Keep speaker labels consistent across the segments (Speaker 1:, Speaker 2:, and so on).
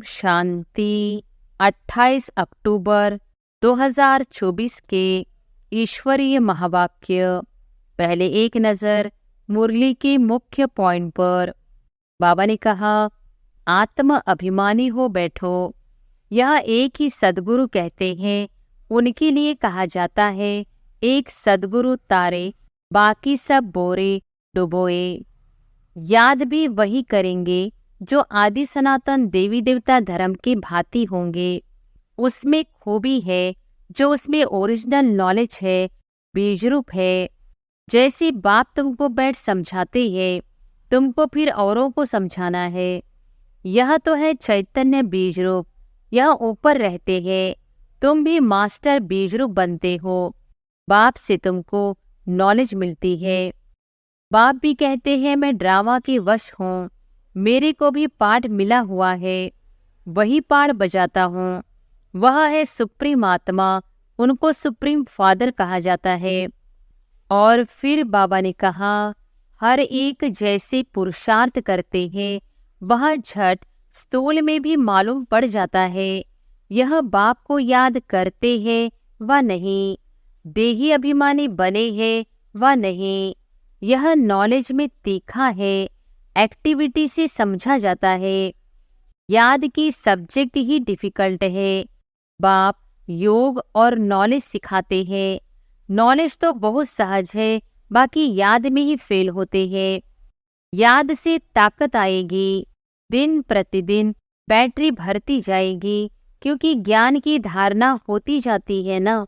Speaker 1: शांति। 28 अक्टूबर 2024 के ईश्वरीय महावाक्य। पहले एक नज़र मुरली के मुख्य पॉइंट पर। बाबा ने कहा, आत्म अभिमानी हो बैठो। यह एक ही सद्गुरु कहते हैं। उनके लिए कहा जाता है, एक सद्गुरु तारे, बाकी सब बोरे डुबोए। याद भी वही करेंगे जो आदि सनातन देवी देवता धर्म के भांति होंगे। उसमें खूबी है जो उसमें ओरिजिनल नॉलेज है, बीजरूप है। जैसे बाप तुमको बैठ समझाते हैं, तुमको फिर औरों को समझाना है। यह तो है चैतन्य बीजरूप। यह ऊपर रहते हैं। तुम भी मास्टर बीजरूप बनते हो। बाप से तुमको नॉलेज मिलती है। बाप भी कहते हैं, मैं ड्रामा के वश हूँ। मेरे को भी पाठ मिला हुआ है, वही पाठ बजाता हूँ। वह है सुप्रीम आत्मा। उनको सुप्रीम फादर कहा जाता है। और फिर बाबा ने कहा, हर एक जैसे पुरुषार्थ करते हैं, वह झट स्थूल में भी मालूम पड़ जाता है। यह बाप को याद करते हैं व नहीं, देही अभिमानी बने हैं व नहीं। यह नॉलेज में तीखा है, एक्टिविटी से समझा जाता है। याद की सब्जेक्ट ही डिफिकल्ट है। बाप योग और नॉलेज सिखाते हैं। नॉलेज तो बहुत सहज है, बाकी याद में ही फेल होते हैं। याद से ताकत आएगी, दिन प्रतिदिन बैटरी भरती जाएगी, क्योंकि ज्ञान की धारणा होती जाती है ना।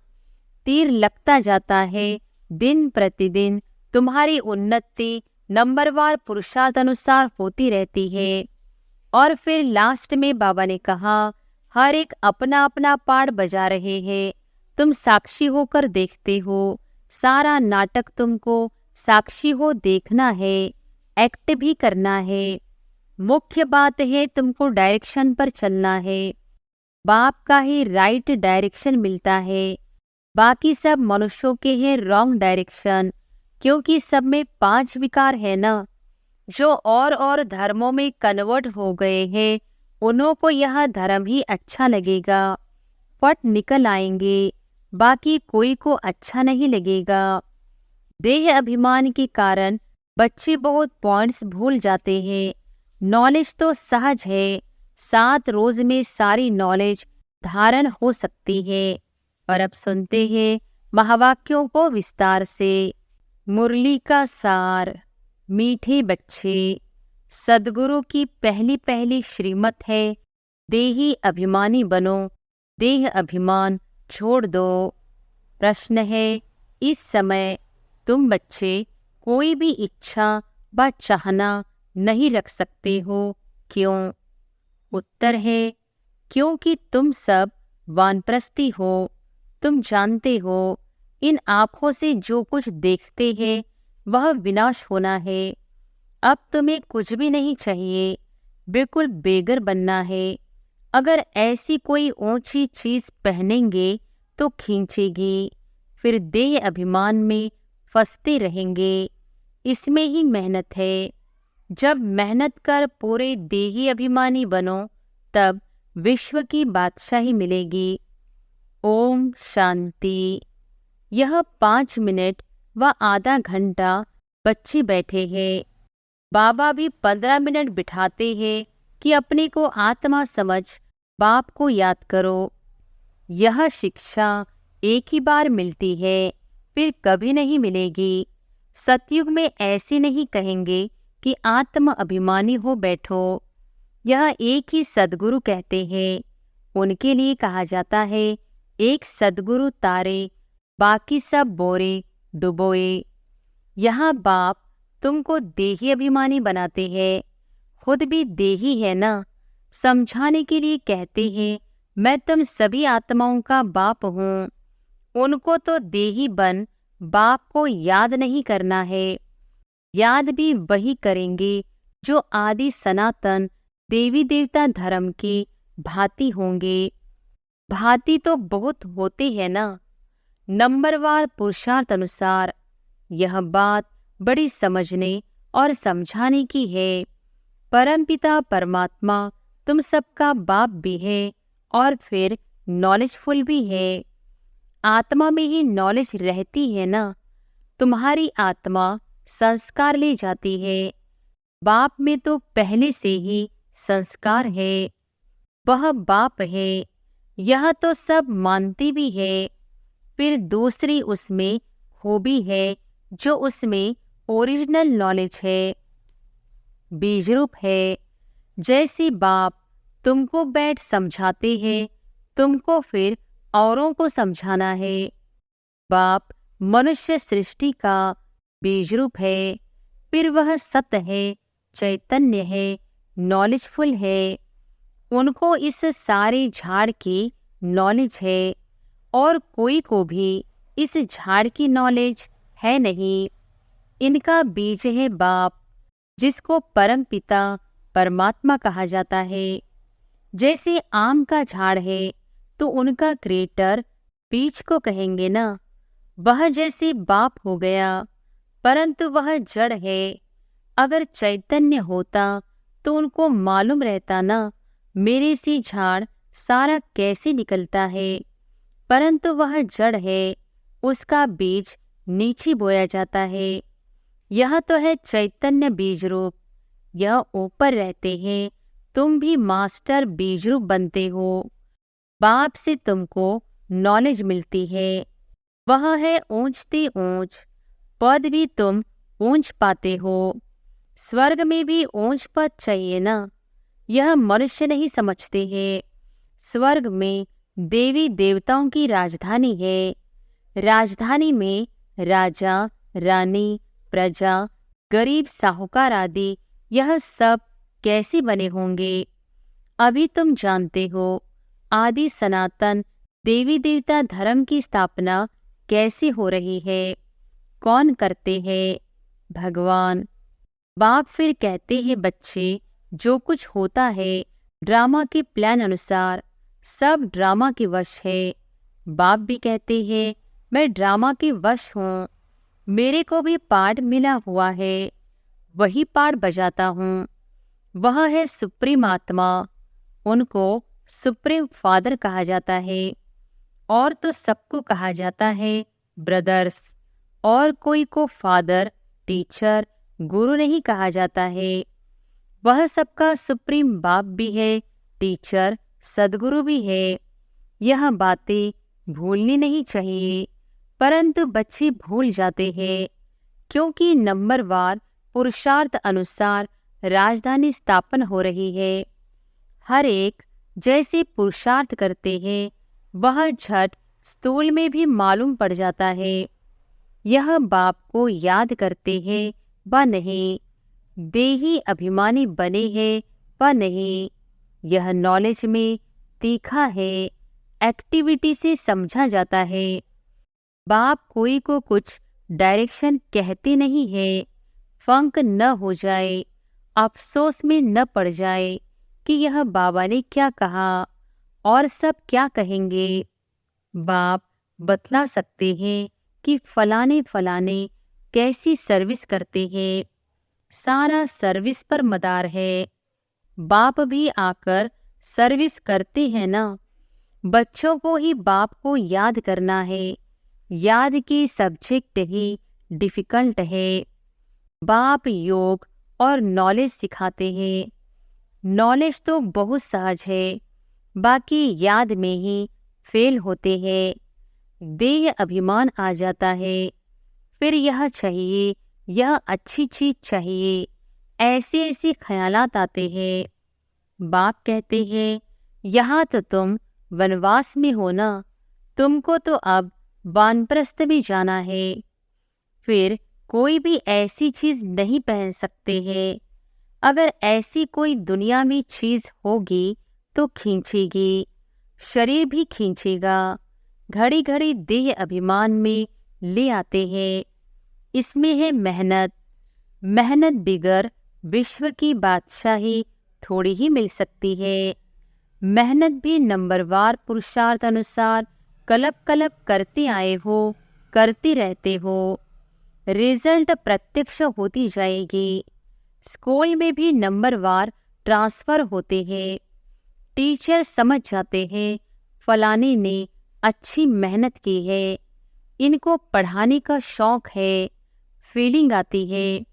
Speaker 1: तीर लगता जाता है। दिन प्रतिदिन तुम्हारी उन्नति नंबरवार पुरुषार्थ अनुसार होती रहती है। और फिर लास्ट में बाबा ने कहा, हर एक अपना अपना पार्ट बजा रहे हैं। तुम साक्षी होकर देखते हो। सारा नाटक तुमको साक्षी हो देखना है, एक्ट भी करना है। मुख्य बात है तुमको डायरेक्शन पर चलना है। बाप का ही राइट डायरेक्शन मिलता है। बाकी सब मनुष्यों के हैं रॉन्ग डायरेक्शन, क्योंकि सब में 5 विकार है ना। जो और धर्मों में कन्वर्ट हो गए हैं, उन्हों को यह धर्म ही अच्छा लगेगा, फट निकल आएंगे। बाकी कोई को अच्छा नहीं लगेगा। देह अभिमान के कारण बच्चे बहुत पॉइंट्स भूल जाते हैं। नॉलेज तो सहज है। 7 रोज में सारी नॉलेज धारण हो सकती है। और अब सुनते हैं महावाक्यों को विस्तार से। मुरली का सार। मीठे बच्चे, सद्गुरु की पहली पहली श्रीमत है, देही अभिमानी बनो, देह अभिमान छोड़ दो। प्रश्न है, इस समय तुम बच्चे कोई भी इच्छा व चाहना नहीं रख सकते हो, क्यों? उत्तर है, क्योंकि तुम सब वानप्रस्थी हो। तुम जानते हो, इन आँखों से जो कुछ देखते हैं वह विनाश होना है। अब तुम्हें कुछ भी नहीं चाहिए, बिल्कुल बेगर बनना है। अगर ऐसी कोई ऊंची चीज पहनेंगे तो खींचेगी, फिर देह अभिमान में फंसते रहेंगे। इसमें ही मेहनत है। जब मेहनत कर पूरे देही अभिमानी बनो, तब विश्व की बादशाही मिलेगी। ओम शांति। यह 5 मिनट व आधा घंटा बच्चे बैठे हैं। बाबा भी 15 मिनट बिठाते हैं कि अपने को आत्मा समझ बाप को याद करो। यह शिक्षा एक ही बार मिलती है, फिर कभी नहीं मिलेगी। सतयुग में ऐसे नहीं कहेंगे कि आत्म अभिमानी हो बैठो। यह एक ही सद्गुरु कहते हैं। उनके लिए कहा जाता है, एक सद्गुरु तारे, बाकी सब बोरे डुबोए। यहाँ बाप तुमको देही अभिमानी बनाते हैं। खुद भी देही है ना। समझाने के लिए कहते हैं, मैं तुम सभी आत्माओं का बाप हूँ। उनको तो देही बन बाप को याद नहीं करना है। याद भी वही करेंगे जो आदि सनातन देवी देवता धर्म के भांति होंगे। भांति तो बहुत होते हैं ना, नंबरवार पुरुषार्थ अनुसार। यह बात बड़ी समझने और समझाने की है। परमपिता परमात्मा तुम सबका बाप भी है और फिर नॉलेजफुल भी है। आत्मा में ही नॉलेज रहती है ना। तुम्हारी आत्मा संस्कार ले जाती है। बाप में तो पहले से ही संस्कार है। वह बाप है। यह तो सब मानती भी है। फिर दूसरी उसमें खूबी है जो उसमें ओरिजिनल नॉलेज है, बीजरूप है। जैसे बाप तुमको बैठ समझाते हैं, तुमको फिर औरों को समझाना है। बाप मनुष्य सृष्टि का बीजरूप है। फिर वह सत्य है, चैतन्य है, नॉलेजफुल है। उनको इस सारे झाड़ की नॉलेज है और कोई को भी इस झाड़ की नॉलेज है नहीं। इनका बीज है बाप, जिसको परम पिता परमात्मा कहा जाता है। जैसे आम का झाड़ है तो उनका क्रिएटर बीज को कहेंगे ना। वह जैसे बाप हो गया, परंतु वह जड़ है। अगर चैतन्य होता तो उनको मालूम रहता ना मेरे से झाड़ सारा कैसे निकलता है। परंतु वह जड़ है, उसका बीज नीचे बोया जाता है। यह तो है चैतन्य बीज रूप। यह ऊपर रहते हैं, तुम भी मास्टर बीज रूप बनते हो। बाप से तुमको नॉलेज मिलती है। वह है ऊंचती ऊंच। पद भी तुम ऊंच पाते हो। स्वर्ग में भी ऊंच पद चाहिए ना। यह मनुष्य नहीं समझते हैं। स्वर्ग में देवी देवताओं की राजधानी है। राजधानी में राजा, रानी, प्रजा, गरीब, साहूकार आदि यह सब कैसे बने होंगे। अभी तुम जानते हो आदि सनातन देवी देवता धर्म की स्थापना कैसे हो रही है, कौन करते हैं? भगवान। बाप फिर कहते हैं बच्चे, जो कुछ होता है ड्रामा के प्लान अनुसार सब ड्रामा के वश है। बाप भी कहते हैं मैं ड्रामा के वश हूँ। मेरे को भी पार्ट मिला हुआ है, वही पार्ट बजाता हूँ। वह है सुप्रीम आत्मा। उनको सुप्रीम फादर कहा जाता है। और तो सबको कहा जाता है ब्रदर्स। और कोई को फादर, टीचर, गुरु नहीं कहा जाता है। वह सबका सुप्रीम बाप भी है, टीचर, सदगुरु भी है। यह बातें भूलनी नहीं चाहिए, परंतु बच्चे भूल जाते हैं, क्योंकि नंबरवार पुरुषार्थ अनुसार राजधानी स्थापन हो रही है। हर एक जैसे पुरुषार्थ करते हैं वह झट स्थूल में भी मालूम पड़ जाता है। यह बाप को याद करते हैं व नहीं, देही अभिमानी बने हैं व नहीं। यह नॉलेज में तीखा है, एक्टिविटी से समझा जाता है। बाप कोई को कुछ डायरेक्शन कहते नहीं है। फंक न हो जाए, अफसोस में न पड़ जाए कि यह बाबा ने क्या कहा और सब क्या कहेंगे। बाप बतला सकते हैं कि फलाने फलाने कैसी सर्विस करते हैं। सारा सर्विस पर मदार है। बाप भी आकर सर्विस करते हैं ना। बच्चों को ही बाप को याद करना है। याद की सब्जेक्ट ही डिफिकल्ट है। बाप योग और नॉलेज सिखाते हैं। नॉलेज तो बहुत सहज है, बाकी याद में ही फेल होते हैं। देह अभिमान आ जाता है। फिर यह चाहिए, यह अच्छी चीज चाहिए, ऐसे ऐसे ख्यालात आते हैं। बाप कहते हैं यहाँ तो तुम वनवास में हो ना, तुमको तो अब वानप्रस्थ में जाना है। फिर कोई भी ऐसी चीज नहीं पहन सकते हैं। अगर ऐसी कोई दुनिया में चीज होगी तो खींचेगी, शरीर भी खींचेगा। घड़ी घड़ी देह अभिमान में ले आते हैं। इसमें है मेहनत। मेहनत बिगर विश्व की बादशाही थोड़ी ही मिल सकती है। मेहनत भी नंबरवार पुरुषार्थ अनुसार कलप कलप करते आए हो, करते रहते हो। रिजल्ट प्रत्यक्ष होती जाएगी। स्कूल में भी नंबरवार ट्रांसफर होते हैं। टीचर समझ जाते हैं फलाने ने अच्छी मेहनत की है, इनको पढ़ाने का शौक है, फीलिंग आती है।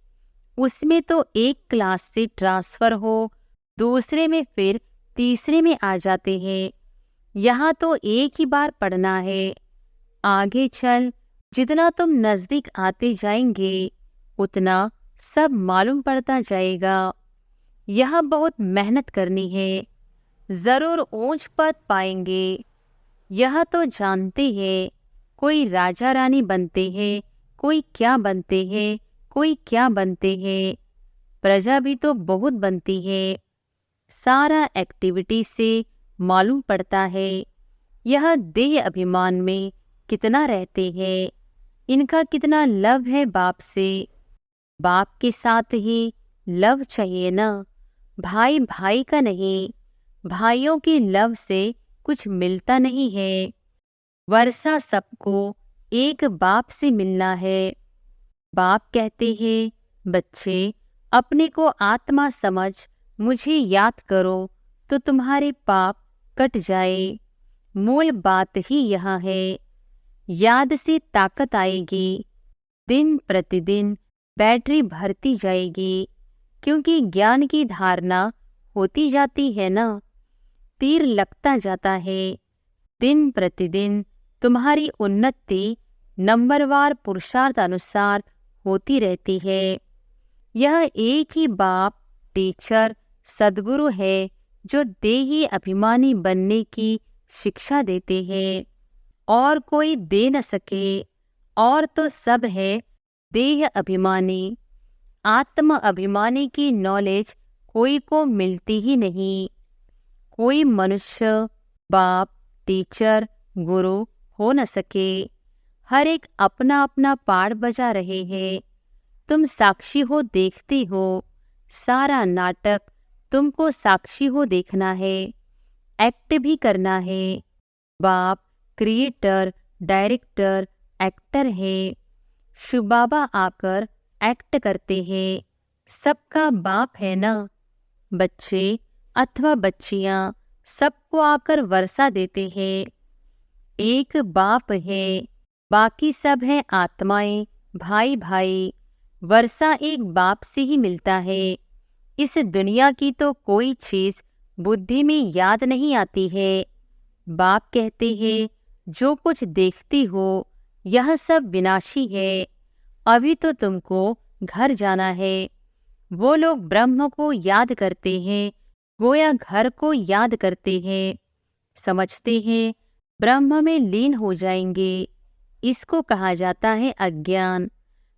Speaker 1: उसमें तो एक क्लास से ट्रांसफ़र हो, दूसरे में फिर तीसरे में आ जाते हैं। यहाँ तो एक ही बार पढ़ना है। आगे चल, जितना तुम नज़दीक आते जाएंगे उतना सब मालूम पड़ता जाएगा। यह बहुत मेहनत करनी है, ज़रूर ऊंच पद पाएंगे। यह तो जानते हैं, कोई राजा रानी बनते हैं, कोई क्या बनते हैं, कोई क्या बनते हैं। प्रजा भी तो बहुत बनती है। सारा एक्टिविटी से मालूम पड़ता है यह देह अभिमान में कितना रहते हैं, इनका कितना लव है बाप से। बाप के साथ ही लव चाहिए ना, भाई भाई का नहीं। भाइयों के लव से कुछ मिलता नहीं है। वर्षा सबको एक बाप से मिलना है। बाप कहते हैं, बच्चे अपने को आत्मा समझ मुझे याद करो तो तुम्हारे पाप कट जाए। मूल बात ही यह है। याद से ताकत आएगी, दिन प्रतिदिन बैटरी भरती जाएगी, क्योंकि ज्ञान की धारणा होती जाती है ना। तीर लगता जाता है। दिन प्रतिदिन तुम्हारी उन्नति नंबरवार पुरुषार्थ अनुसार होती रहती है। यह एक ही बाप टीचर सद्गुरु है जो देही अभिमानी बनने की शिक्षा देते हैं, और कोई दे न सके। और तो सब है देह अभिमानी। आत्म अभिमानी की नॉलेज कोई को मिलती ही नहीं। कोई मनुष्य बाप टीचर गुरु हो न सके। हर एक अपना अपना पाठ बजा रहे हैं। तुम साक्षी हो, देखते हो। सारा नाटक तुमको साक्षी हो देखना है, एक्ट भी करना है। बाप क्रिएटर डायरेक्टर एक्टर है। शिव बाबा आकर एक्ट करते हैं। सबका बाप है ना। बच्चे अथवा बच्चियां सबको आकर वर्षा देते हैं। एक बाप है, बाकी सब है आत्माएं, भाई भाई। वर्षा एक बाप से ही मिलता है। इस दुनिया की तो कोई चीज बुद्धि में याद नहीं आती है। बाप कहते हैं, जो कुछ देखती हो यह सब विनाशी है। अभी तो तुमको घर जाना है। वो लोग ब्रह्म को याद करते हैं, गोया घर को याद करते हैं। समझते हैं ब्रह्म में लीन हो जाएंगे। इसको कहा जाता है अज्ञान।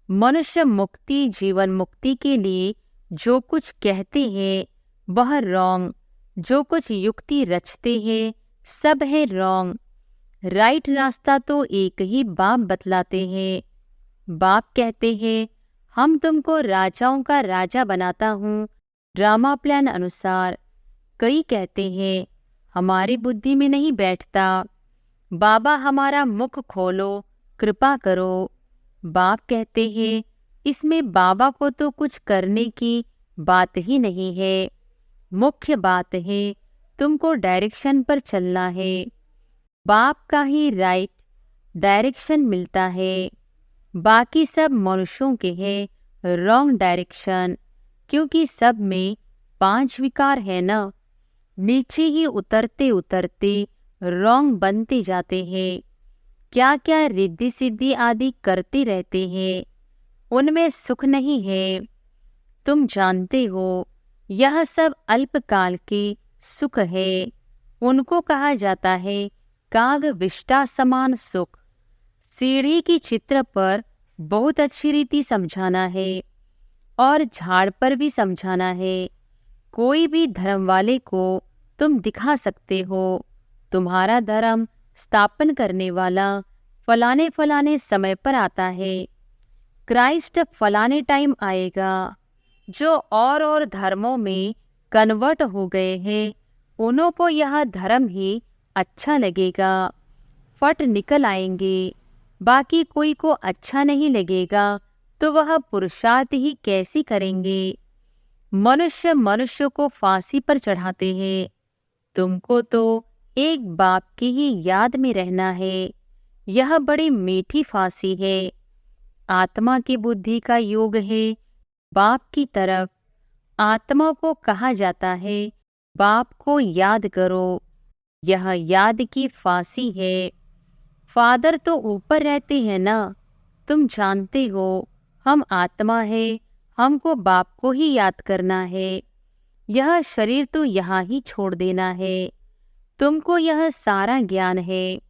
Speaker 1: मनुष्य मुक्ति जीवन मुक्ति के लिए जो कुछ कहते हैं वह रॉन्ग, जो कुछ युक्ति रचते हैं सब है रॉन्ग। राइट रास्ता तो एक ही बाप बतलाते हैं। बाप कहते हैं, हम तुमको राजाओं का राजा बनाता हूँ ड्रामा प्लान अनुसार। कई कहते हैं हमारी बुद्धि में नहीं बैठता। बाबा हमारा मुख खोलो, कृपा करो। बाप कहते हैं, इसमें बाबा को तो कुछ करने की बात ही नहीं है। मुख्य बात है तुमको डायरेक्शन पर चलना है। बाप का ही राइट डायरेक्शन मिलता है। बाकी सब मनुष्यों के है रॉन्ग डायरेक्शन, क्योंकि सब में 5 विकार है ना। नीचे ही उतरते उतरते रॉन्ग बनते जाते हैं। क्या क्या रिद्धि सिद्धि आदि करते रहते हैं, उनमें सुख नहीं है। तुम जानते हो यह सब अल्पकाल के सुख है। उनको कहा जाता है काग विष्टा समान सुख। सीढ़ी की चित्र पर बहुत अच्छी रीति समझाना है और झाड़ पर भी समझाना है। कोई भी धर्म वाले को तुम दिखा सकते हो, तुम्हारा धर्म स्थापन करने वाला फलाने फलाने समय पर आता है। क्राइस्ट फलाने टाइम आएगा। जो और धर्मों में कन्वर्ट हो गए हैं उन्हों को यह धर्म ही अच्छा लगेगा, फट निकल आएंगे। बाकी कोई को अच्छा नहीं लगेगा तो वह पुरुषार्थ ही कैसी करेंगे। मनुष्य मनुष्य को फांसी पर चढ़ाते हैं। तुमको तो एक बाप की ही याद में रहना है। यह बड़ी मीठी फांसी है। आत्मा की बुद्धि का योग है बाप की तरफ। आत्मा को कहा जाता है बाप को याद करो। यह याद की फांसी है। फादर तो ऊपर रहते हैं ना, तुम जानते हो। हम आत्मा है, हमको बाप को ही याद करना है। यह शरीर तो यहाँ ही छोड़ देना है। तुमको यह सारा ज्ञान है।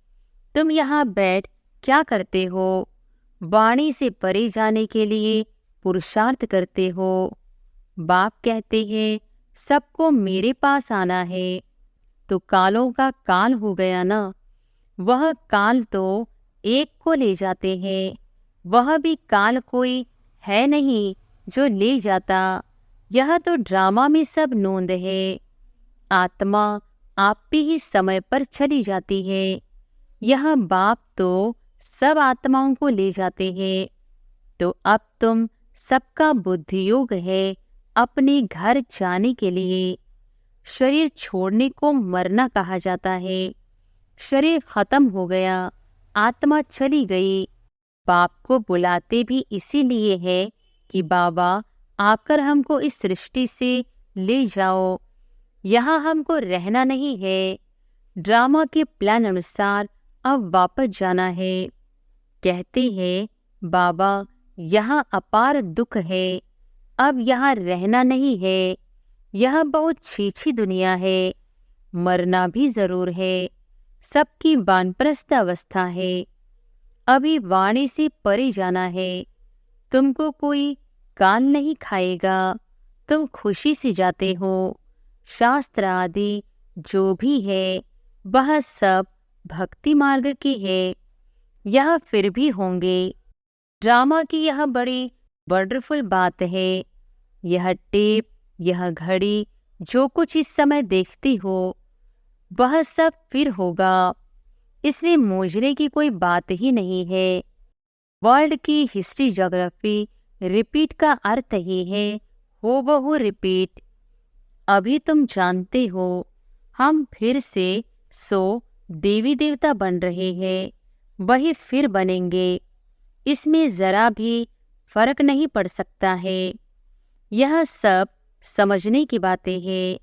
Speaker 1: तुम यहाँ बैठ क्या करते हो? वाणी से परे जाने के लिए पुरुषार्थ करते हो। बाप कहते हैं सबको मेरे पास आना है। तो कालों का काल हो गया ना। वह काल तो एक को ले जाते हैं। वह भी काल कोई है नहीं जो ले जाता। यह तो ड्रामा में सब नोंद है। आत्मा आप भी ही समय पर चली जाती है। यह बाप तो सब आत्माओं को ले जाते हैं। तो अब तुम सबका बुद्धि योग है अपने घर जाने के लिए। शरीर छोड़ने को मरना कहा जाता है। शरीर खत्म हो गया, आत्मा चली गई। बाप को बुलाते भी इसीलिए है कि बाबा आकर हमको इस सृष्टि से ले जाओ। यहाँ हमको रहना नहीं है। ड्रामा के प्लान अनुसार अब वापस जाना है। कहते हैं बाबा यहाँ अपार दुख है, अब यहाँ रहना नहीं है। यह बहुत छीछी दुनिया है। मरना भी जरूर है। सबकी वानप्रस्थ अवस्था है। अभी वाणी से परे जाना है। तुमको कोई कान नहीं खाएगा। तुम खुशी से जाते हो। शास्त्र आदि जो भी है वह सब भक्ति मार्ग की है। यह फिर भी होंगे। ड्रामा की यह बड़ी वंडरफुल बात है। यह टेप, यह घड़ी, जो कुछ इस समय देखती हो वह सब फिर होगा। इसमें मूंझने की कोई बात ही नहीं है। वर्ल्ड की हिस्ट्री ज्योग्राफी रिपीट का अर्थ ही है हूबहू रिपीट। अभी तुम जानते हो हम फिर से देवी देवता बन रहे हैं, वही फिर बनेंगे। इसमें जरा भी फर्क नहीं पड़ सकता है। यह सब समझने की बातें हैं।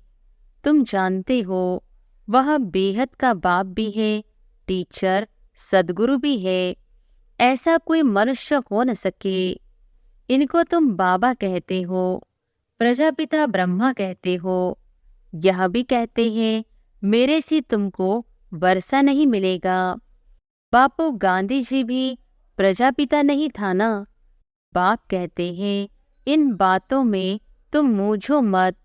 Speaker 1: तुम जानते हो वह बेहद का बाप भी है, टीचर, सदगुरु भी है। ऐसा कोई मनुष्य हो न सके। इनको तुम बाबा कहते हो, प्रजापिता ब्रह्मा कहते हो। यह भी कहते हैं मेरे से तुमको वर्षा नहीं मिलेगा। बापू गांधी जी भी प्रजापिता नहीं था ना। बाप कहते हैं इन बातों में तुम मूझो मत।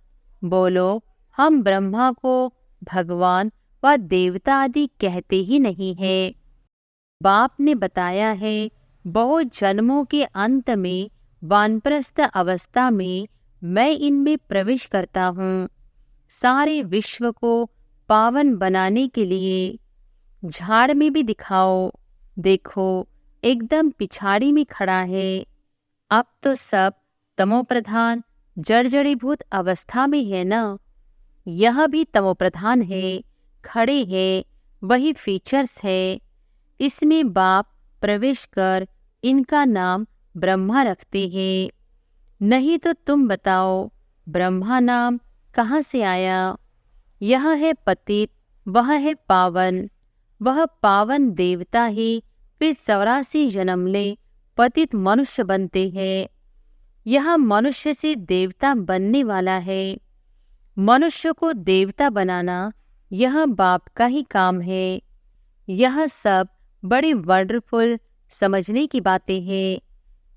Speaker 1: बोलो हम ब्रह्मा को भगवान व देवता आदि कहते ही नहीं है। बाप ने बताया है बहुत जन्मों के अंत में वानप्रस्थ अवस्था में मैं इनमें प्रवेश करता हूँ, सारे विश्व को पावन बनाने के लिए। झाड़ में भी दिखाओ, देखो एकदम पिछाड़ी में खड़ा है। अब तो सब तमोप्रधान जर्जरीभूत अवस्था में है ना। यह भी तमोप्रधान है, खड़े है, वही फीचर्स है। इसमें बाप प्रवेश कर इनका नाम ब्रह्मा रखते हैं। नहीं तो तुम बताओ ब्रह्मा नाम कहाँ से आया? यह है पतित, वह है पावन। वह पावन देवता ही फिर 84 जन्म ले पतित मनुष्य बनते हैं। यह मनुष्य से देवता बनने वाला है। मनुष्य को देवता बनाना यह बाप का ही काम है। यह सब बड़ी वंडरफुल समझने की बातें हैं।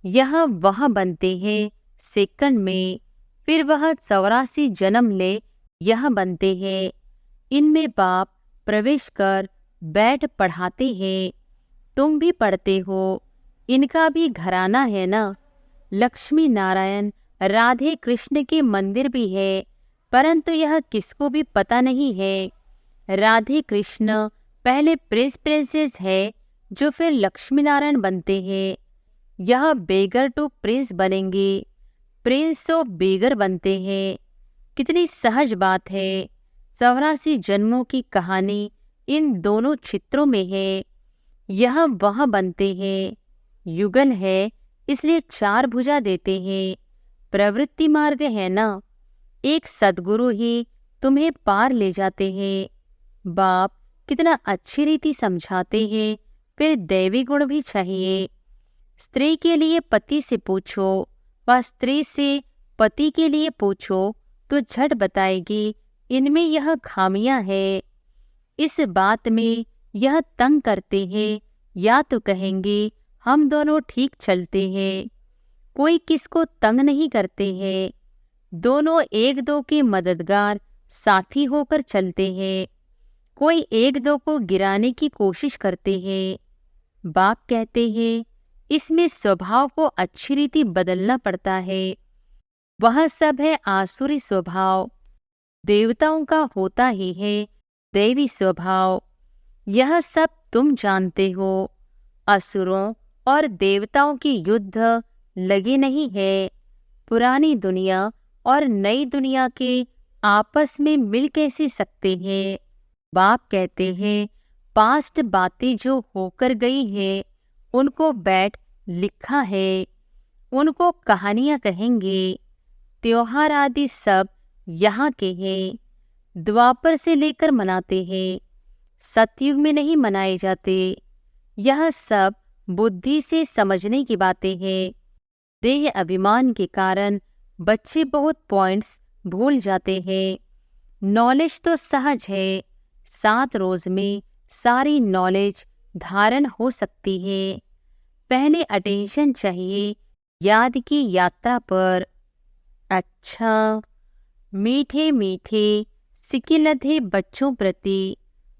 Speaker 1: यह वह बनते हैं सेकंड में, फिर वह 84 जन्म ले यह बनते हैं। इनमें बाप प्रवेश कर बैठ पढ़ाते हैं। तुम भी पढ़ते हो। इनका भी घराना है ना। लक्ष्मी नारायण राधे कृष्ण के मंदिर भी है, परंतु यह किसको भी पता नहीं है। राधे कृष्ण पहले प्रिंस प्रिंसेस है जो फिर लक्ष्मी नारायण बनते हैं। यह बेगर टू प्रिंस बनेंगे, प्रिंस तो बेगर बनते हैं। कितनी सहज बात है। 84 जन्मों की कहानी इन दोनों चित्रों में है। यह वह बनते हैं। युगल है इसलिए 4 भुजा देते हैं। प्रवृत्ति मार्ग है ना, एक सद्गुरु ही तुम्हें पार ले जाते हैं। बाप कितना अच्छी रीति समझाते हैं। फिर दैवी गुण भी चाहिए। स्त्री के लिए पति से पूछो व स्त्री से पति के लिए पूछो तो झट बताएगी इनमें यह खामियां है, इस बात में यह तंग करते हैं, या तो कहेंगे हम दोनों ठीक चलते हैं। कोई किसको तंग नहीं करते हैं। दोनों एक दो के मददगार साथी होकर चलते हैं। कोई एक दो को गिराने की कोशिश करते हैं। बाप कहते हैं इसमें स्वभाव को अच्छी रीति बदलना पड़ता है। वह सब है आसुरी स्वभाव। देवताओं का होता ही है दैवी स्वभाव। यह सब तुम जानते हो। असुरों और देवताओं की युद्ध लगे नहीं है। पुरानी दुनिया और नई दुनिया के आपस में मिल कैसे सकते हैं। बाप कहते हैं पास्ट बातें जो होकर गई है उनको बैठ लिखा है, उनको कहानियां कहेंगे। त्योहार आदि सब यहाँ के हैं। द्वापर से लेकर मनाते हैं, सतयुग में नहीं मनाए जाते। यह सब बुद्धि से समझने की बातें हैं। देह अभिमान के कारण बच्चे बहुत पॉइंट्स भूल जाते हैं। नॉलेज तो सहज है। 7 रोज में सारी नॉलेज धारण हो सकती है। पहले अटेंशन चाहिए याद की यात्रा पर। अच्छा, मीठे मीठे सिकिलधे बच्चों प्रति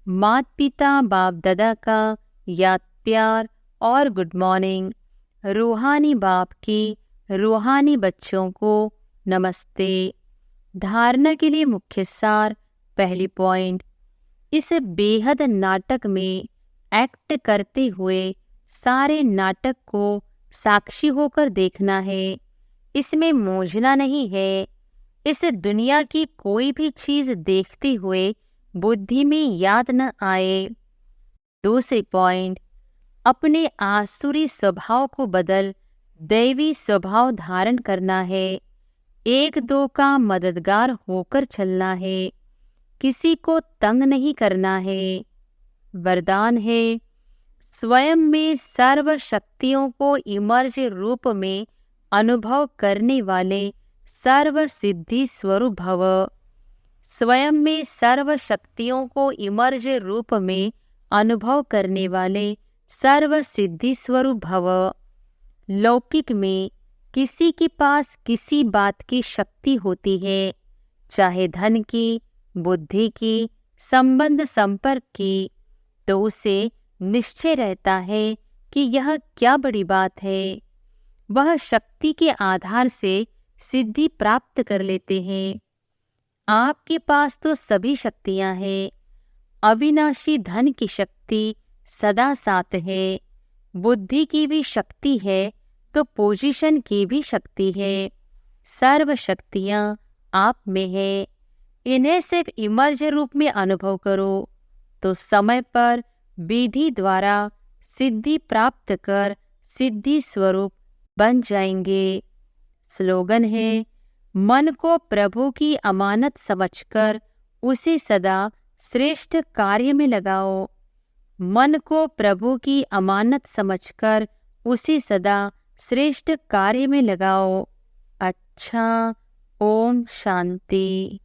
Speaker 1: माता पिता बाप दादा का याद प्यार और गुड मॉर्निंग। रूहानी बाप की रूहानी बच्चों को नमस्ते। धारणा के लिए मुख्य सार। पहली पॉइंट, इस बेहद नाटक में एक्ट करते हुए सारे नाटक को साक्षी होकर देखना है। इसमें मोजना नहीं है। इस दुनिया की कोई भी चीज देखते हुए बुद्धि में याद न आए। दूसरी पॉइंट, अपने आसुरी स्वभाव को बदल दैवी स्वभाव धारण करना है। एक दो का मददगार होकर चलना है। किसी को तंग नहीं करना है। वरदान है स्वयं में सर्व शक्तियों को इमर्ज रूप में अनुभव करने वाले सर्व सिद्धि स्वरूप भव। स्वयं में सर्व शक्तियों को इमर्ज रूप में अनुभव करने वाले सर्व सिद्धि स्वरूप भव। लौकिक में किसी के पास किसी बात की शक्ति होती है, चाहे धन की, बुद्धि की, संबंध संपर्क की, तो उसे निश्चय रहता है कि यह क्या बड़ी बात है। वह शक्ति के आधार से सिद्धि प्राप्त कर लेते हैं। आपके पास तो सभी शक्तियां हैं। अविनाशी धन की शक्ति सदा साथ है। बुद्धि की भी शक्ति है तो पोजीशन की भी शक्ति है। सर्व शक्तियां आप में है। इन्हें सिर्फ इमर्ज रूप में अनुभव करो तो समय पर विधि द्वारा सिद्धि प्राप्त कर सिद्धि स्वरूप बन जाएंगे। स्लोगन है मन को प्रभु की अमानत समझकर उसे सदा श्रेष्ठ कार्य में लगाओ। मन को प्रभु की अमानत समझकर उसे सदा श्रेष्ठ कार्य में लगाओ। अच्छा, ओम शांति।